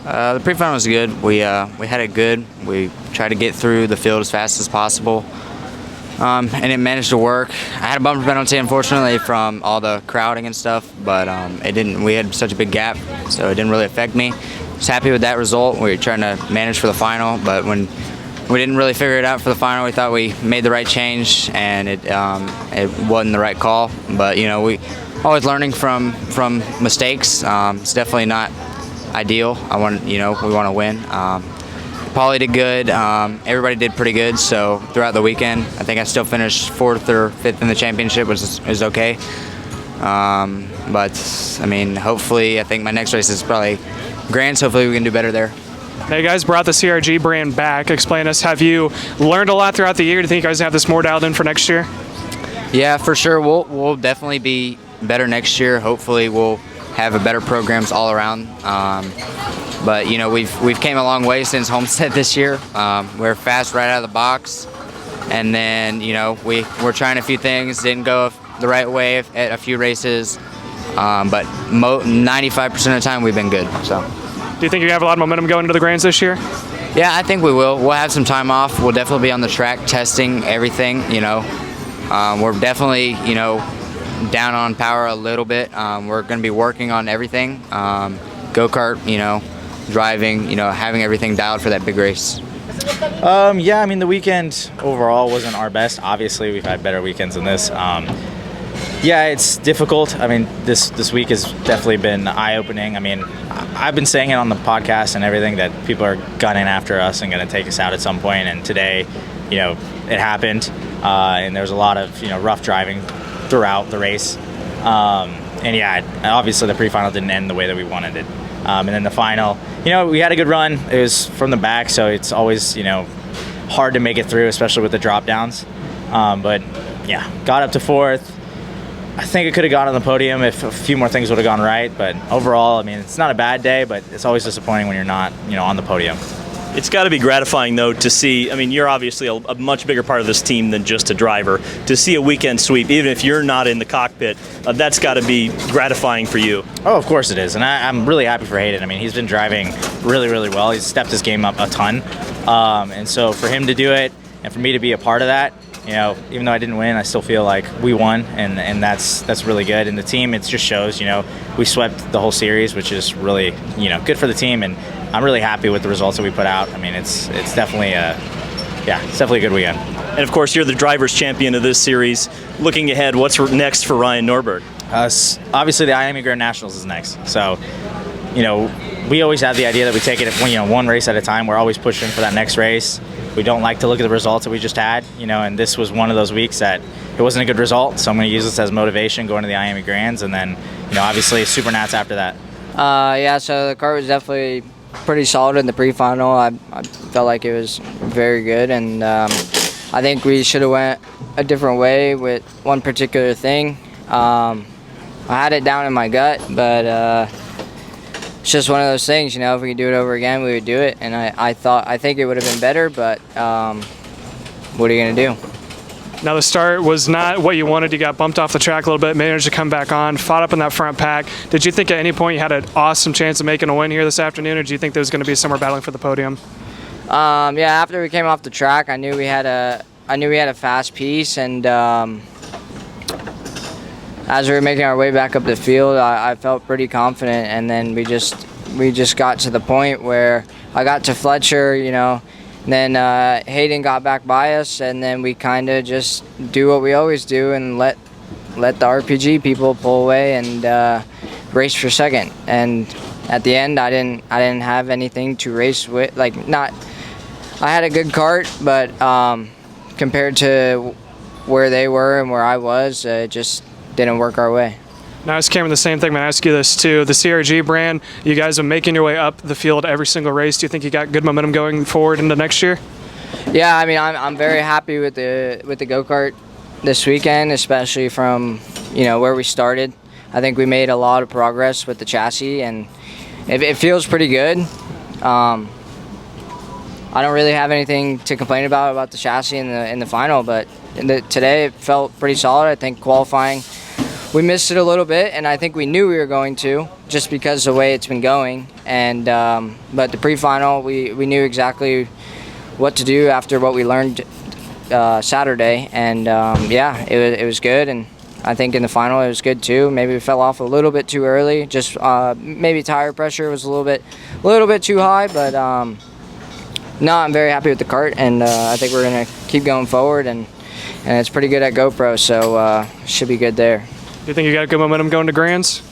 The pre-final was good. We had it good. We tried to get through the field as fast as possible, and it managed to work. I had a bumper penalty, unfortunately, from all the crowding and stuff, but it didn't. We had such a big gap, so it didn't really affect me. I was happy with that result. We were trying to manage for the final, but when we didn't really figure it out for the final, we thought we made the right change, and it wasn't the right call. But we always learning from mistakes. It's definitely not ideal. We want to win. Paulie did good. Everybody did pretty good. So throughout the weekend, I think I still finished 4th or 5th in the championship, which is okay. But I mean, hopefully, I think my next race is probably Grants. Hopefully, we can do better there. Now, you guys brought the CRG brand back. Explain to us, have you learned a lot throughout the year? Do you think you guys have this more dialed in for next year? Yeah, for sure. We'll definitely be better next year. Hopefully, we'll have a better programs all around. But we've came a long way since Homestead this year. We're fast right out of the box, and then we're trying a few things. Didn't go the right way at a few races, but 95% of the time we've been good. So. Do you think you have a lot of momentum going into the Grands this year? Yeah, I think we will. We'll have some time off. We'll definitely be on the track testing everything. We're definitely down on power a little bit. We're going to be working on everything. Go-kart, driving, having everything dialed for that big race. Yeah, I mean, the weekend overall wasn't our best. Obviously, we've had better weekends than this. Yeah, it's difficult. I mean, this week has definitely been eye-opening. I mean, I've been saying it on the podcast and everything that people are gunning after us and going to take us out at some point. And today, it happened. And there was a lot of, rough driving throughout the race. And yeah, obviously the pre-final didn't end the way that we wanted it. And then the final, we had a good run. It was from the back, so it's always, hard to make it through, especially with the drop downs. But yeah, got up to 4th. I think it could have gone on the podium if a few more things would have gone right. But overall, I mean, it's not a bad day, but it's always disappointing when you're not, on the podium. It's got to be gratifying, though, to see. I mean, you're obviously a much bigger part of this team than just a driver. To see a weekend sweep, even if you're not in the cockpit, that's got to be gratifying for you. Oh, of course it is. And I'm really happy for Hayden. I mean, he's been driving really, really well. He's stepped his game up a ton. And so for him to do it and for me to be a part of that, even though I didn't win, I still feel like we won, and that's really good. And the team, it just shows, we swept the whole series, which is really, good for the team. And I'm really happy with the results that we put out. I mean, it's definitely it's definitely a good weekend. And of course, you're the drivers' champion of this series. Looking ahead, what's next for Ryan Norberg? Obviously, the Miami Grand Nationals is next. So, we always have the idea that we take it one race at a time. We're always pushing for that next race. We don't like to look at the results that we just had, and this was one of those weeks that it wasn't a good result. So I'm going to use this as motivation going to the Miami Grands, and then, obviously Super Nats after that. Yeah, so the kart was definitely pretty solid in the pre-final. I felt like it was very good, and I think we should have went a different way with one particular thing. I had it down in my gut, but it's just one of those things, if we could do it over again, we would do it. And I think it would have been better, but what are you going to do? Now, the start was not what you wanted. You got bumped off the track a little bit, managed to come back on, fought up in that front pack. Did you think at any point you had an awesome chance of making a win here this afternoon, or do you think there was going to be somewhere battling for the podium? Yeah, after we came off the track, I knew we had a fast piece, and as we were making our way back up the field, I felt pretty confident, and then we just got to the point where I got to Fletcher, then Hayden got back by us, and then we kind of just do what we always do and let the RPG people pull away and race for second. And at the end, I didn't have anything to race with. I had a good kart, but compared to where they were and where I was, it just didn't work our way. Now, I asked Cameron the same thing. I'm going to ask you this too. The CRG brand, you guys are making your way up the field every single race. Do you think you got good momentum going forward into next year? Yeah, I mean, I'm very happy with the go-kart this weekend, especially from where we started. I think we made a lot of progress with the chassis, and it feels pretty good. I don't really have anything to complain about the chassis in the final, but today it felt pretty solid. I think qualifying we missed it a little bit, and I think we knew we were going to, just because of the way it's been going. And but the pre-final, we knew exactly what to do after what we learned Saturday, and yeah, it was good. And I think in the final it was good too. Maybe we fell off a little bit too early. Just maybe tire pressure was a little bit too high, but no, I'm very happy with the kart, and I think we're gonna keep going forward, and it's pretty good at GoPro, so should be good there. Do you think you got good momentum going to Grands?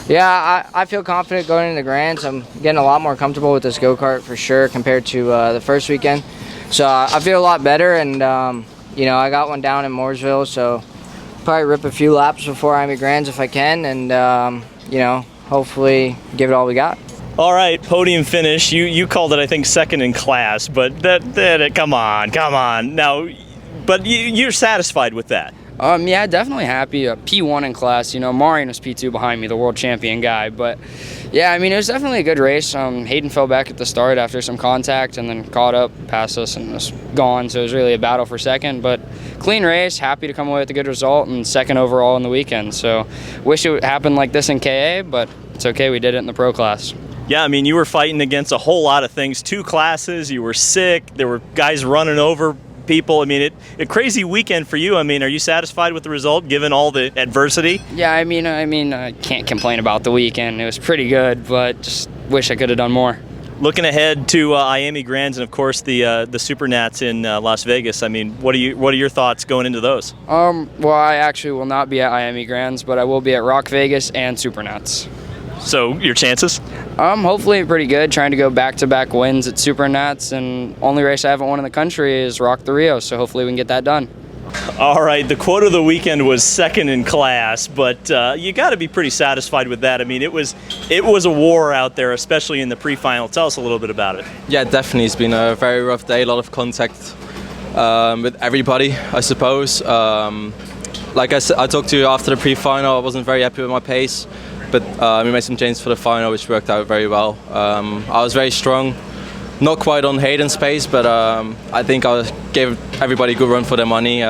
Yeah, I feel confident going into the Grands. I'm getting a lot more comfortable with this go-kart for sure compared to the first weekend. So I feel a lot better, and you know, I got one down in Mooresville, so probably rip a few laps before Miami Grands if I can, and you know, hopefully give it all we got. All right, podium finish. You called it, I think, second in class, but that come on. Now, but you're satisfied with that? Yeah, definitely happy. P1 in class. You know, Marion was P2 behind me, the world champion guy. But yeah, I mean, it was definitely a good race. Hayden fell back at the start after some contact, and then caught up, passed us, and was gone. So it was really a battle for second. But clean race. Happy to come away with a good result, and second overall in the weekend. So wish it happened like this in KA, but it's okay. We did it in the pro class. Yeah, I mean, you were fighting against a whole lot of things. 2 classes. You were sick. There were guys running over people. I mean, a crazy weekend for you. I mean, are you satisfied with the result given all the adversity? Yeah, I mean, I can't complain about the weekend. It was pretty good, but just wish I could have done more. Looking ahead to Miami Grands and of course the Super Nats in Las Vegas. I mean, what are your thoughts going into those? Well, I actually will not be at Miami Grands, but I will be at Rock Vegas and Super Nats. So your chances? Hopefully pretty good. Trying to go back-to-back wins at Super Nats, and only race I haven't won in the country is Rock the Rio, so hopefully we can get that done. All right, the quote of the weekend was second in class, but you got to be pretty satisfied with that. I mean, it was a war out there, especially in the pre-final. Tell us a little bit about it. Yeah, definitely. It's been a very rough day. A lot of contact with everybody, I suppose. Like I said, I talked to you after the pre-final. I wasn't very happy with my pace, but we made some changes for the final, which worked out very well. I was very strong. Not quite on Hayden's pace, but I think I gave everybody a good run for their money.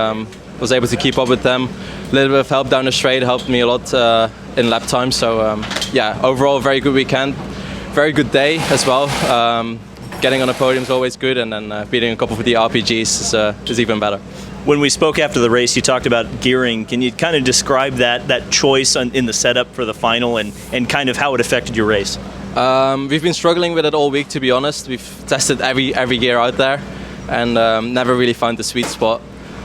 Was able to keep up with them. A little bit of help down the straight helped me a lot in lap time. So yeah, overall, very good weekend. Very good day as well. Getting on the podium is always good, and then beating a couple of the RPGs is even better. When we spoke after the race, you talked about gearing. Can you kind of describe that choice in the setup for the final and kind of how it affected your race? We've been struggling with it all week, to be honest. We've tested every gear out there and never really found the sweet spot.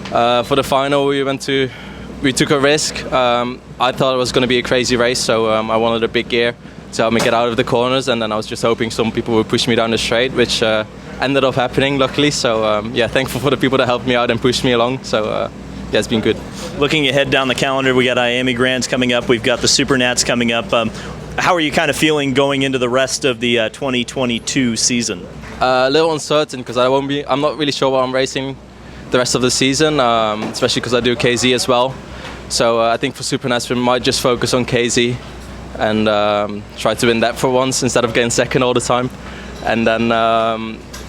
For the final, we took a risk. I thought it was going to be a crazy race, so I wanted a big gear to help me get out of the corners, and then I was just hoping some people would push me down the straight, which ended up happening, luckily. So yeah, thankful for the people that helped me out and pushed me along. So yeah, it's been good. Looking ahead down the calendar, we got Miami Grands coming up. We've got the Super Nats coming up. How are you kind of feeling going into the rest of the 2022 season? A little uncertain because I'm not really sure what I'm racing the rest of the season, especially because I do KZ as well. So I think for Super Nats we might just focus on KZ and try to win that for once instead of getting second all the time. And then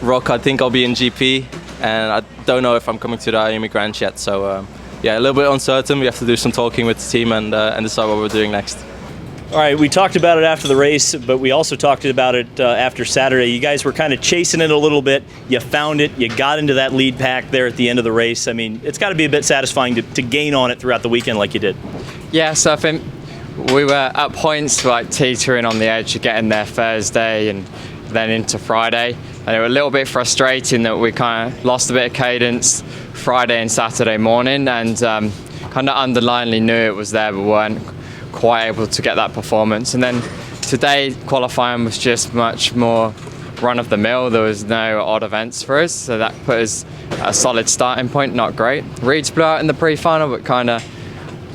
Rock, I think I'll be in GP, and I don't know if I'm coming to the Miami Grands yet. So yeah, a little bit uncertain. We have to do some talking with the team and decide what we're doing next. All right, we talked about it after the race, but we also talked about it after Saturday. You guys were kind of chasing it a little bit. You found it. You got into that lead pack there at the end of the race. I mean, it's got to be a bit satisfying to gain on it throughout the weekend like you did. Yeah, so I think we were at points like teetering on the edge of getting there Thursday and then into Friday. And it was a little bit frustrating that we kind of lost a bit of cadence Friday and Saturday morning, and kind of underlyingly knew it was there but weren't quite able to get that performance. And then today qualifying was just much more run-of-the-mill. There was no odd events for us, so that put us at a solid starting point. Not great. Reeds blew out in the pre-final, but kind of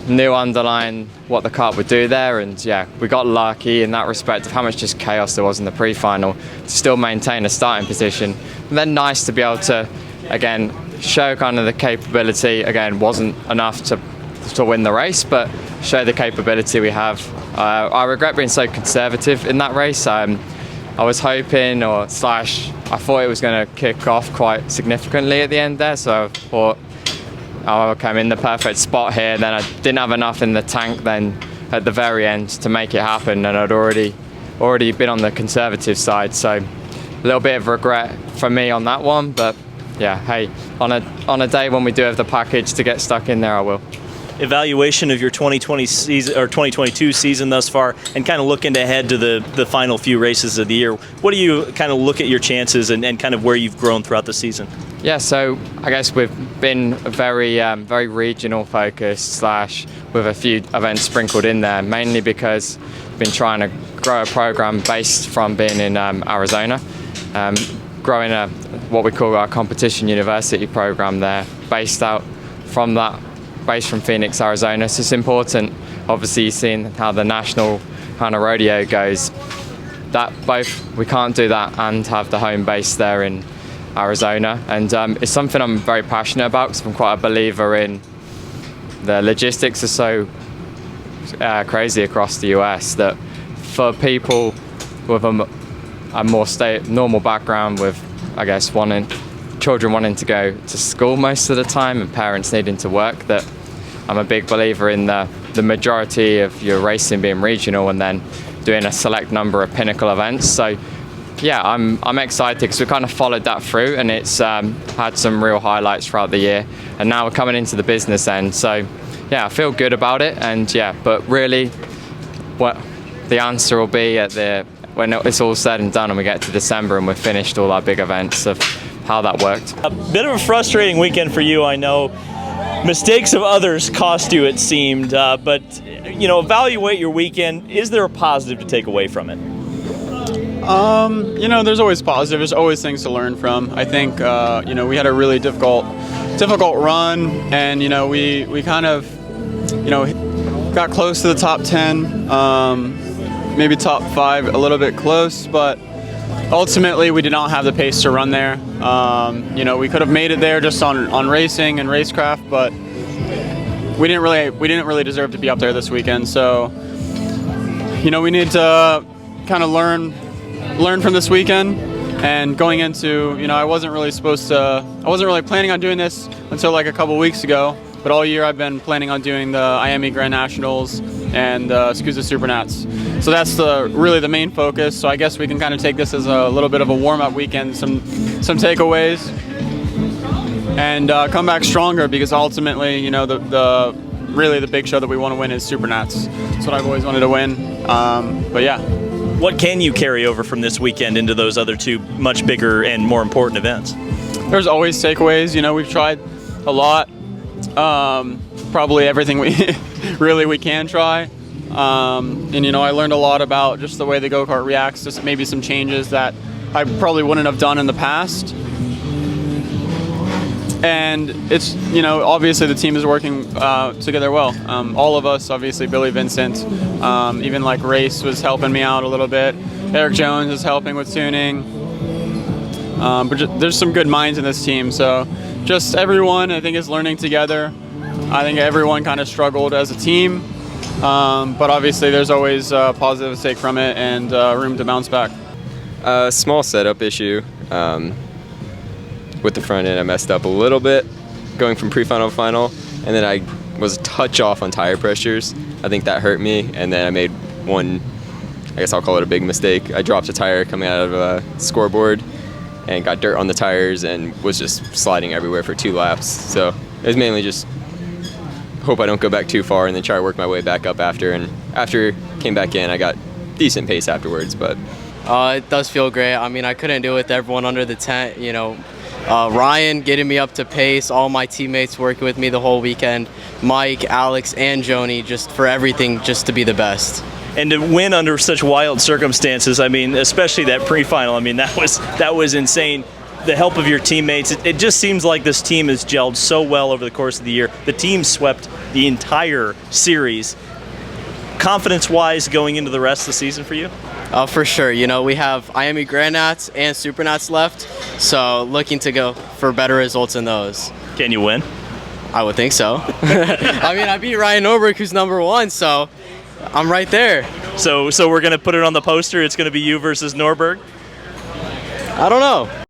knew underlying what the kart would do there, and yeah, we got lucky in that respect of how much just chaos there was in the pre-final to still maintain a starting position. And then nice to be able to again show kind of the capability. Again, wasn't enough to win the race, but show the capability we have. I regret being so conservative in that race. I was hoping, I thought it was going to kick off quite significantly at the end there, so I thought oh, okay, I'm in the perfect spot here. Then I didn't have enough in the tank then at the very end to make it happen, and I'd already been on the conservative side, so a little bit of regret for me on that one. But yeah, hey, on a day when we do have the package to get stuck in there, I will. Evaluation of your 2020 season or 2022 season thus far, and kind of looking ahead to the final few races of the year. What do you kind of look at your chances and kind of where you've grown throughout the season? Yeah, so I guess we've been very regional focused / with a few events sprinkled in there, mainly because we've been trying to grow a program based from being in Arizona, growing what we call our competition university program there, based from Phoenix, Arizona. So it's important, obviously, seeing how the national kind of rodeo goes, that both we can't do that and have the home base there in Arizona. And it's something I'm very passionate about, because I'm quite a believer in the logistics are so crazy across the US that for people with a more normal background, with, I guess, children wanting to go to school most of the time and parents needing to work, that I'm a big believer in the majority of your racing being regional and then doing a select number of pinnacle events. So yeah, I'm excited because we kind of followed that through, and it's had some real highlights throughout the year, and now we're coming into the business end. So yeah, I feel good about it, and yeah, but really what the answer will be when it's all said and done and we get to December and we've finished all our big events, of how that worked. A bit of a frustrating weekend for you, I know. Mistakes of others cost you, it seemed, but evaluate your weekend. Is there a positive to take away from it? There's always positive. There's always things to learn from. I think we had a really difficult run, and we kind of got close to the top 10, maybe top 5, a little bit close, but ultimately we did not have the pace to run there. We could have made it there just on racing and racecraft, but we didn't really deserve to be up there this weekend. So we need to kind of learn from this weekend, and going into I wasn't really planning on doing this until like a couple weeks ago, but all year I've been planning on doing the IME Grand Nationals and SCUSA Supernats. So that's really the main focus. So I guess we can kind of take this as a little bit of a warm-up weekend, some takeaways, and come back stronger, because ultimately, really the big show that we want to win is Supernats. That's what I've always wanted to win. But yeah. What can you carry over from this weekend into those other two much bigger and more important events? There's always takeaways. We've tried a lot. Probably everything we can try. I learned a lot about just the way the go-kart reacts, just maybe some changes that I probably wouldn't have done in the past. And it's, obviously the team is working together well. All of us, obviously Billy Vincent, even like Race was helping me out a little bit. Eric Jones is helping with tuning. But there's some good minds in this team. So just everyone, I think, is learning together. I think everyone kind of struggled as a team. But obviously there's always positive to take from it, and room to bounce back. Small setup issue. With the front end, I messed up a little bit going from pre-final to final, and then I was a touch off on tire pressures. I think that hurt me, and then I made one, I guess I'll call it a big mistake. I dropped a tire coming out of a scoreboard and got dirt on the tires and was just sliding everywhere for 2 laps. So it was mainly just hope I don't go back too far and then try to work my way back up after. And after came back in, I got decent pace afterwards. But it does feel great. I mean, I couldn't do it with everyone under the tent, Ryan getting me up to pace, all my teammates working with me the whole weekend, Mike, Alex, and Joni, just for everything, just to be the best. And to win under such wild circumstances, I mean, especially that pre-final, I mean, that was insane. The help of your teammates, it just seems like this team has gelled so well over the course of the year. The team swept the entire series. Confidence-wise, going into the rest of the season for you? For sure. We have IME Grand Nats and Supernats left, so looking to go for better results in those. Can you win? I would think so. I mean, I beat Ryan Norberg, who's number 1, so I'm right there. So we're going to put it on the poster. It's going to be you versus Norberg? I don't know.